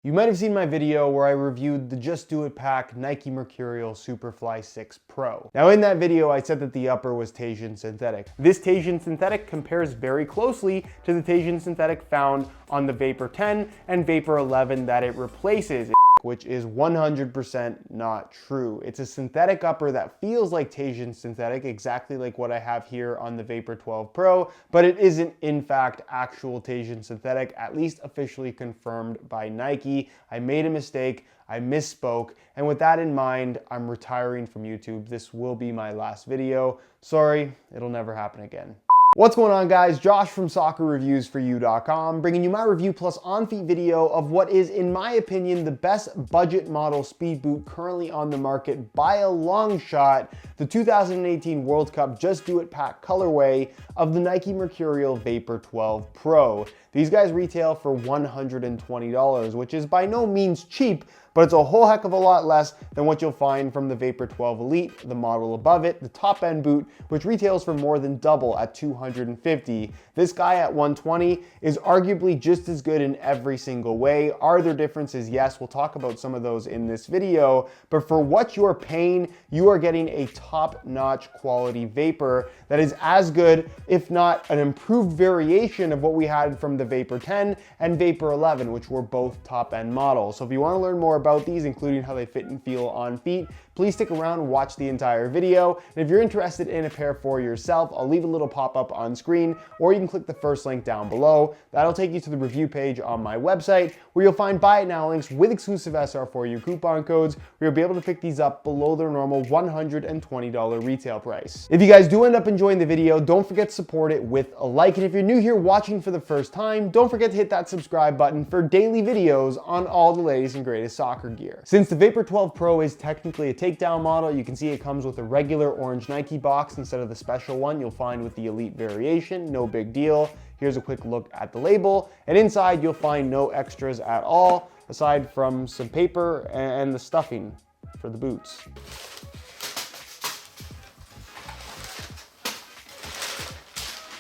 You might have seen my video where I reviewed the Just Do It Pack Nike Mercurial Superfly 6 Pro. Now in that video I said that the upper was Teijin synthetic. This Teijin synthetic compares very closely to the Teijin synthetic found on the Vapor 10 and Vapor 11 that it replaces, which is 100% not true. It's a synthetic upper that feels like Teijin synthetic, exactly like what I have here on the Vapor 12 Pro, but it isn't in fact actual Teijin synthetic, at least officially confirmed by Nike. I made a mistake, I misspoke, and with that in mind, I'm retiring from YouTube. This will be my last video. Sorry, it'll never happen again. What's going on, guys? Josh from soccerreviewsforyou.com, bringing you my review plus on-feet video of what is, in my opinion, the best budget model speed boot currently on the market by a long shot, the 2018 World Cup Just Do It Pack colorway of the Nike Mercurial Vapor 12 Pro. These guys retail for $120, which is by no means cheap, but it's a whole heck of a lot less than what you'll find from the Vapor 12 Elite, the model above it, the top end boot, which retails for more than double at $250. This guy at $120 is arguably just as good in every single way. Are there differences? Yes, we'll talk about some of those in this video, but for what you're paying, you are getting a top-notch quality Vapor that is as good, if not an improved variation of what we had from the Vapor 10 and Vapor 11, which were both top-end models. So if you want to learn more about these, including how they fit and feel on feet, please stick around and watch the entire video. And if you're interested in a pair for yourself, I'll leave a little pop-up on screen, or you can click the first link down below. That'll take you to the review page on my website, where you'll find buy it now links with exclusive SR4U coupon codes, where you'll be able to pick these up below their normal $120 retail price. If you guys do end up enjoying the video, don't forget to support it with a like. And if you're new here watching for the first time, don't forget to hit that subscribe button for daily videos on all the latest and greatest soccer gear. Since the Vapor 12 Pro is technically a Takedown model, you can see it comes with a regular orange Nike box instead of the special one you'll find with the Elite variation. No big deal. Here's a quick look at the label, and inside you'll find no extras at all, aside from some paper and the stuffing for the boots.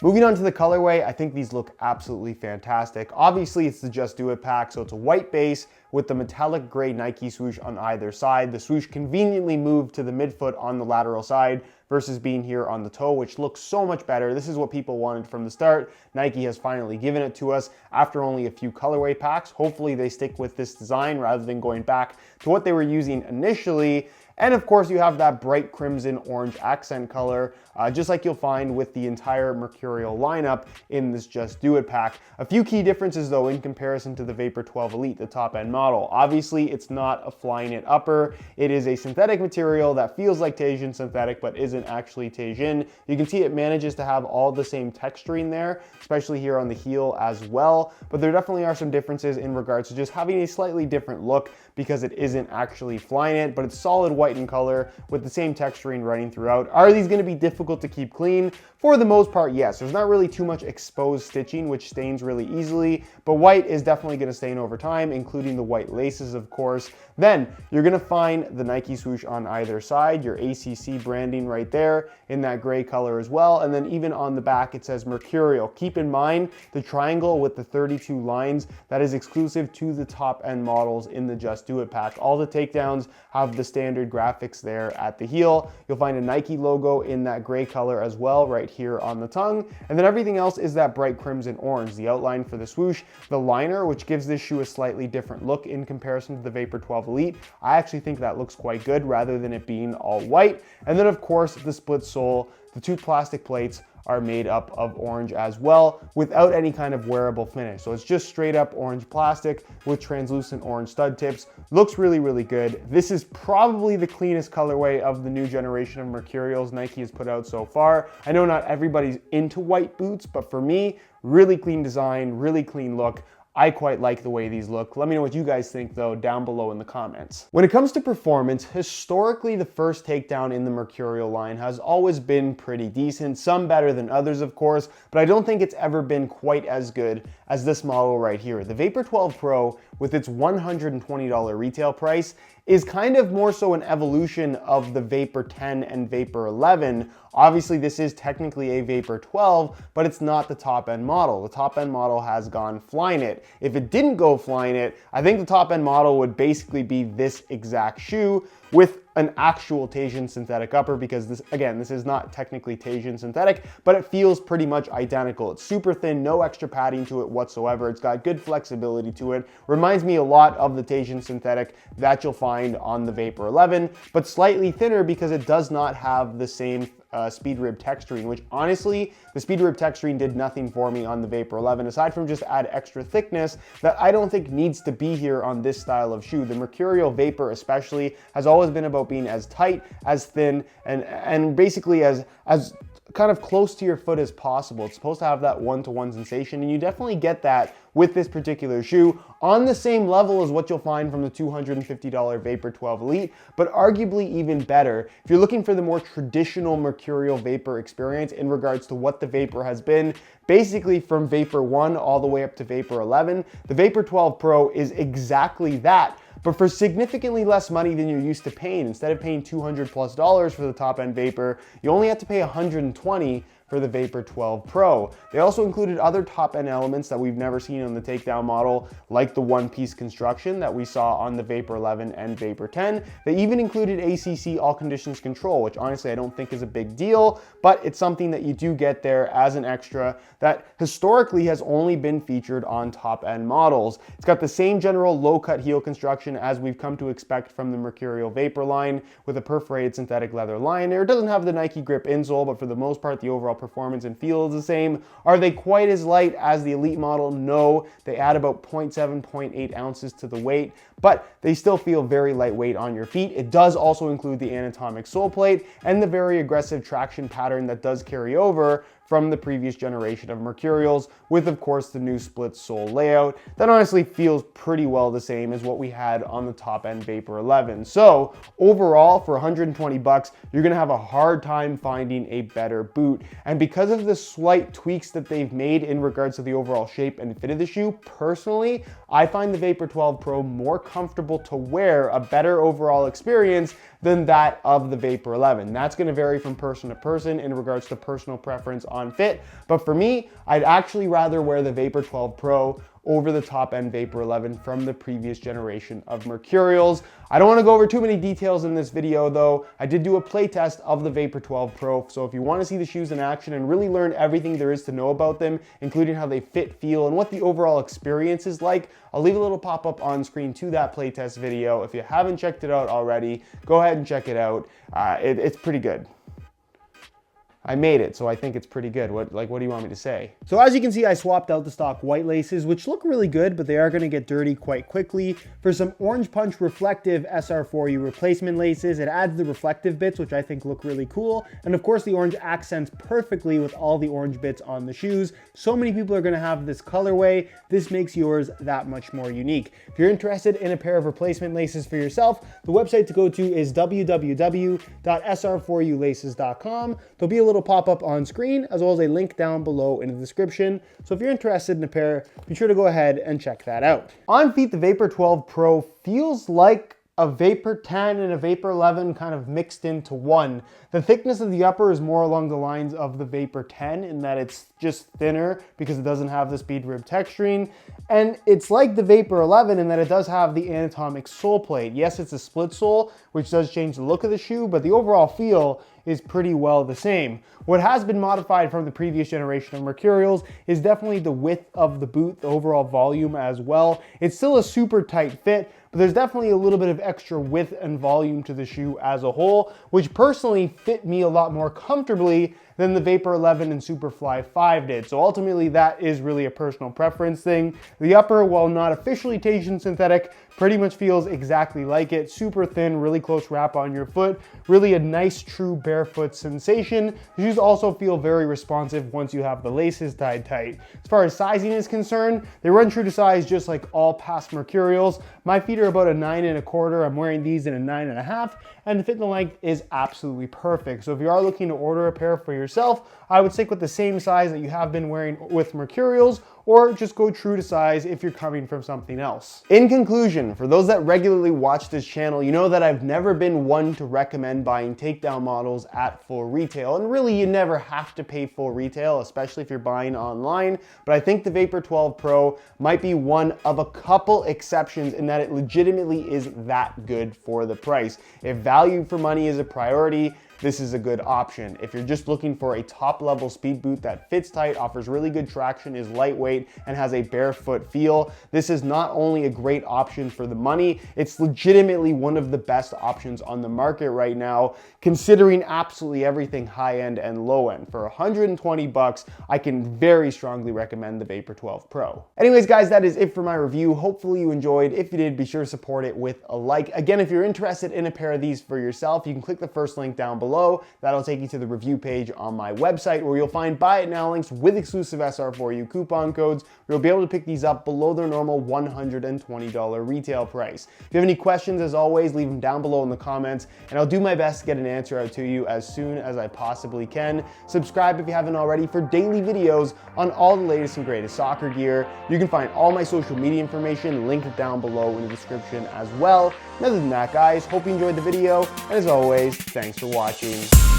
Moving on to the colorway, I think these look absolutely fantastic. Obviously, it's the Just Do It pack, so it's a white base with the metallic gray Nike swoosh on either side. The swoosh conveniently moved to the midfoot on the lateral side versus being here on the toe, which looks so much better. This is what people wanted from the start. Nike has finally given it to us after only a few colorway packs. Hopefully they stick with this design rather than going back to what they were using initially. And of course, you have that bright crimson orange accent color, just like you'll find with the entire Mercurial lineup in this Just Do It pack. A few key differences though in comparison to the Vapor 12 Elite, the top end model. Obviously, it's not a Flyknit upper. It is a synthetic material that feels like Teijin synthetic, but isn't actually Teijin. You can see it manages to have all the same texturing there, especially here on the heel as well. But there definitely are some differences in regards to just having a slightly different look because it isn't actually Flyknit, but it's solid white in color with the same texturing running throughout. Are these going to be difficult to keep clean? For the most part, yes. There's not really too much exposed stitching, which stains really easily, but white is definitely going to stain over time, including the white laces, of course. Then you're going to find the Nike swoosh on either side, your ACC branding right there in that gray color as well. And then even on the back, it says Mercurial. Keep in mind the triangle with the 32 lines, that is exclusive to the top end models in the Just Do It pack. All the takedowns have the standard graphics there at the heel. You'll find a Nike logo in that gray color as well, right here on the tongue. And then everything else is that bright crimson orange, the outline for the swoosh, the liner, which gives this shoe a slightly different look in comparison to the Vapor 12 Elite. I actually think that looks quite good rather than it being all white. And then of course the split sole, the two plastic plates are made up of orange as well without any kind of wearable finish. So it's just straight up orange plastic with translucent orange stud tips. Looks really, really good. This is probably the cleanest colorway of the new generation of Mercurials Nike has put out so far. I know not everybody's into white boots, but for me, really clean design, really clean look. I quite like the way these look. Let me know what you guys think though down below in the comments. When it comes to performance, historically the first Takedown in the Mercurial line has always been pretty decent, some better than others of course, but I don't think it's ever been quite as good as this model right here. The Vapor 12 Pro, with its $120 retail price, is kind of more so an evolution of the Vapor 10 and Vapor 11. Obviously, this is technically a Vapor 12, but it's not the top-end model. The top-end model has gone Flyknit. If it didn't go Flyknit, I think the top-end model would basically be this exact shoe with an actual Teijin synthetic upper, because this, again, this is not technically Teijin synthetic, but it feels pretty much identical. It's super thin, no extra padding to it whatsoever. It's got good flexibility to it. Reminds me a lot of the Teijin synthetic that you'll find on the Vapor 11, but slightly thinner because it does not have the same speed rib texturing, which honestly, the speed rib texturing did nothing for me on the Vapor 11, aside from just add extra thickness that I don't think needs to be here on this style of shoe. The Mercurial Vapor especially has always been about being as tight, as thin, and basically as kind of close to your foot as possible. It's supposed to have that one-to-one sensation, and you definitely get that with this particular shoe on the same level as what you'll find from the $250 Vapor 12 Elite, but arguably even better. If you're looking for the more traditional Mercurial Vapor experience in regards to what the Vapor has been, basically from Vapor 1 all the way up to Vapor 11, the Vapor 12 Pro is exactly that, but for significantly less money than you're used to paying. Instead of paying $200+ for the top-end Vapor, you only have to pay $120 for the Vapor 12 Pro. They also included other top-end elements that we've never seen on the Takedown model, like the one-piece construction that we saw on the Vapor 11 and Vapor 10. They even included ACC all conditions control, which honestly I don't think is a big deal, but it's something that you do get there as an extra that historically has only been featured on top-end models. It's got the same general low-cut heel construction as we've come to expect from the Mercurial Vapor line, with a perforated synthetic leather liner. It doesn't have the Nike grip insole, but for the most part, the overall performance and feel is the same. Are they quite as light as the Elite model? No. They add about 0.7, 0.8 ounces to the weight, but they still feel very lightweight on your feet. It does also include the ANATOMIC sole plate and the very aggressive traction pattern that does carry over from the previous generation of Mercurials, with of course the new split sole layout that honestly feels pretty well the same as what we had on the top end Vapor 11. So overall, for 120 bucks, you're gonna have a hard time finding a better boot. And because of the slight tweaks that they've made in regards to the overall shape and fit of the shoe, personally, I find the Vapor 12 Pro more comfortable to wear, a better overall experience than that of the Vapor 11. That's gonna vary from person to person in regards to personal preference on fit, but for me, I'd actually rather wear the Vapor 12 Pro over the top-end Vapor 11 from the previous generation of Mercurials. I don't want to go over too many details in this video though. I did do a playtest of the Vapor 12 Pro, so if you want to see the shoes in action and really learn everything there is to know about them, including how they fit, feel, and what the overall experience is like, I'll leave a little pop-up on screen to that playtest video. If you haven't checked it out already, go ahead and check it out. It's pretty good. I made it, so I think it's pretty good. What do you want me to say? So as you can see, I swapped out the stock white laces, which look really good, but they are gonna get dirty quite quickly, for some Orange Punch reflective SR4U replacement laces. It adds the reflective bits, which I think look really cool. And of course, the orange accents perfectly with all the orange bits on the shoes. So many people are gonna have this colorway. This makes yours that much more unique. If you're interested in a pair of replacement laces for yourself, the website to go to is www.sr4ulaces.com. There'll be a little pop-up on screen, as well as a link down below in the description. So if you're interested in a pair, be sure to go ahead and check that out. On feet, the Vapor 12 Pro feels like a Vapor 10 and a Vapor 11 kind of mixed into one. The thickness of the upper is more along the lines of the Vapor 10 in that it's just thinner because it doesn't have the speed rib texturing. And it's like the Vapor 11 in that it does have the ANATOMIC sole plate. Yes, it's a split sole, which does change the look of the shoe, but the overall feel is pretty well the same. What has been modified from the previous generation of Mercurials is definitely the width of the boot, the overall volume as well. It's still a super tight fit, but there's definitely a little bit of extra width and volume to the shoe as a whole, which personally fit me a lot more comfortably than the Vapor 11 and Superfly 5 did. So ultimately that is really a personal preference thing. The upper, while not officially Teijin synthetic, pretty much feels exactly like it. Super thin, really close wrap on your foot, really a nice true barefoot sensation. The shoes also feel very responsive once you have the laces tied tight. As far as sizing is concerned, they run true to size just like all past Mercurials. My feet are about a 9 1/4. I'm wearing these in a 9 1/2, and the fit and the length is absolutely perfect. So if you are looking to order a pair for yourself, yourself, I would stick with the same size that you have been wearing with Mercurials, or just go true to size if you're coming from something else. In conclusion, for those that regularly watch this channel, you know that I've never been one to recommend buying Takedown models at full retail. And really, you never have to pay full retail, especially if you're buying online. But I think the Vapor 12 Pro might be one of a couple exceptions in that it legitimately is that good for the price. If value for money is a priority, this is a good option. If you're just looking for a top level speed boot that fits tight, offers really good traction, is lightweight, and has a barefoot feel, this is not only a great option for the money, it's legitimately one of the best options on the market right now, considering absolutely everything high end and low end. For 120 bucks, I can very strongly recommend the Vapor 12 Pro. Anyways, guys, that is it for my review. Hopefully you enjoyed. If you did, be sure to support it with a like. Again, if you're interested in a pair of these for yourself, you can click the first link down below. That'll take you to the review page on my website, where you'll find buy it now links with exclusive SR4U coupon codes, where you'll be able to pick these up below their normal $120 retail price. If you have any questions, as always, leave them down below in the comments, and I'll do my best to get an answer out to you as soon as I possibly can. Subscribe if you haven't already for daily videos on all the latest and greatest soccer gear. You can find all my social media information linked down below in the description as well. And other than that, guys, hope you enjoyed the video, and as always, thanks for watching.